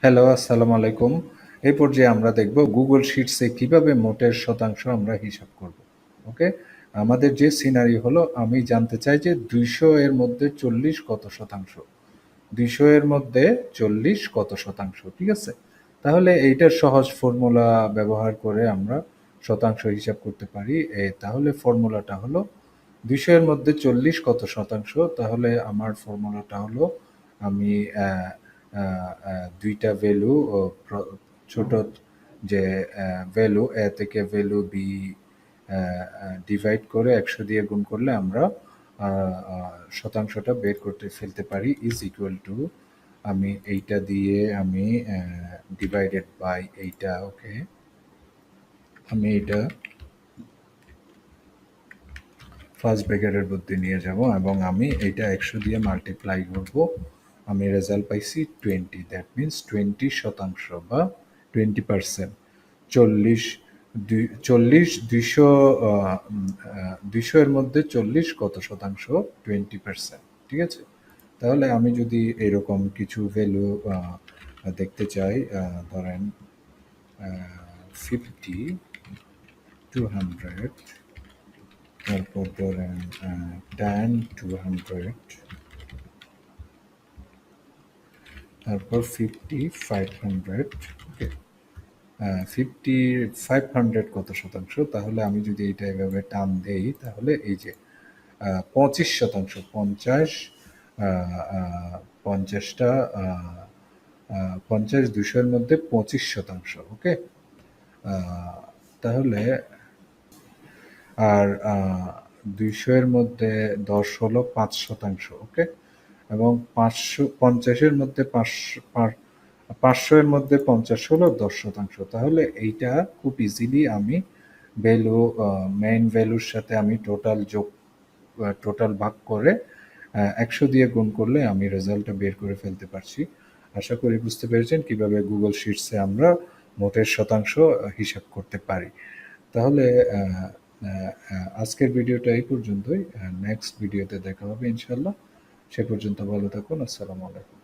Hello, আসসালামু আলাইকুম। এই পর্যায়ে আমরা দেখব গুগল শিটসে কিভাবে মোটের শতাংশ আমরা হিসাব করব। ওকে? আমাদের যে সিনারি হলো আমি জানতে চাই যে ২০০ এর মধ্যে ৪০ কত শতাংশ? ২০০ এর মধ্যে ৪০ কত শতাংশ? ঠিক আছে? তাহলে এইটার সহজ ফর্মুলা ব্যবহার করে আমরা শতাংশ হিসাব করতে পারি। তাহলে ফর্মুলাটা হলো ২০০ এর মধ্যে ৪০ কত শতাংশ? তাহলে আমার ফর্মুলাটা হলো আমি অ্যা আ আ ২ টা ভ্যালু ও ছোট যে ভ্যালু A থেকে ভ্যালু B অ্যা আ ডিভাইড করে ১০০ দিয়ে গুণ করলে আমরা আ আ শতাংশটা বের করতে ফেলতে পারি ইজ ইকুয়াল টু আমি এইটা দিয়ে আমি ডিভাইডেড বাই এইটা ওকে। আমি এটা ফার্স্ট ব্র্যাকেটের মধ্যে নিয়ে যাব এবং আমি এইটা ১০০ দিয়ে মাল্টিপ্লাই করব। আমি রেজাল্ট পাইছি 20, দ্যাট মিনস 20% বা 20%। ৪০ ৪০ ২০০ ২০০ এর মধ্যে ৪০ কত শতাংশ? 20%। ঠিক আছে? তাহলে আমি যদি এরকম কিছু ভ্যালু দেখতে চাই, ধরেন 50, 200, তারপর ধরেন 10, 200, তারপর 50, 500। ওকে, 50, 500 কত শতাংশ? তাহলে আমি যদি এটা এভাবে টান দেই তাহলে এই যে 25%, 50, 50টা 50 ২০০ এর মধ্যে 25%। ওকে, তাহলে আর ২০০ এর মধ্যে ১০ হলো ৫%। ওকে, এবং ৫৫০ এর মধ্যে ৫০০ এর মধ্যে ৫০ হলো ১০%। তাহলে এইটা খুব ইজিলি আমি ভ্যালু মেইন ভ্যালুর সাথে আমি টোটাল ভাগ করে ১০০ দিয়ে গুণ করলে আমি রেজাল্টটা বের করে ফেলতে পারছি। আশা করি বুঝতে পেরেছেন কিভাবে গুগল শিটসে আমরা মোটের শতাংশ হিসাব করতে পারি। তাহলে আ আ আজকের ভিডিওটা এই পর্যন্তই। নেক্সট ভিডিওতে দেখা হবে ইনশাআল্লাহ। সে পর্যন্ত ভালো থাকুন। আসসালামু আলাইকুম।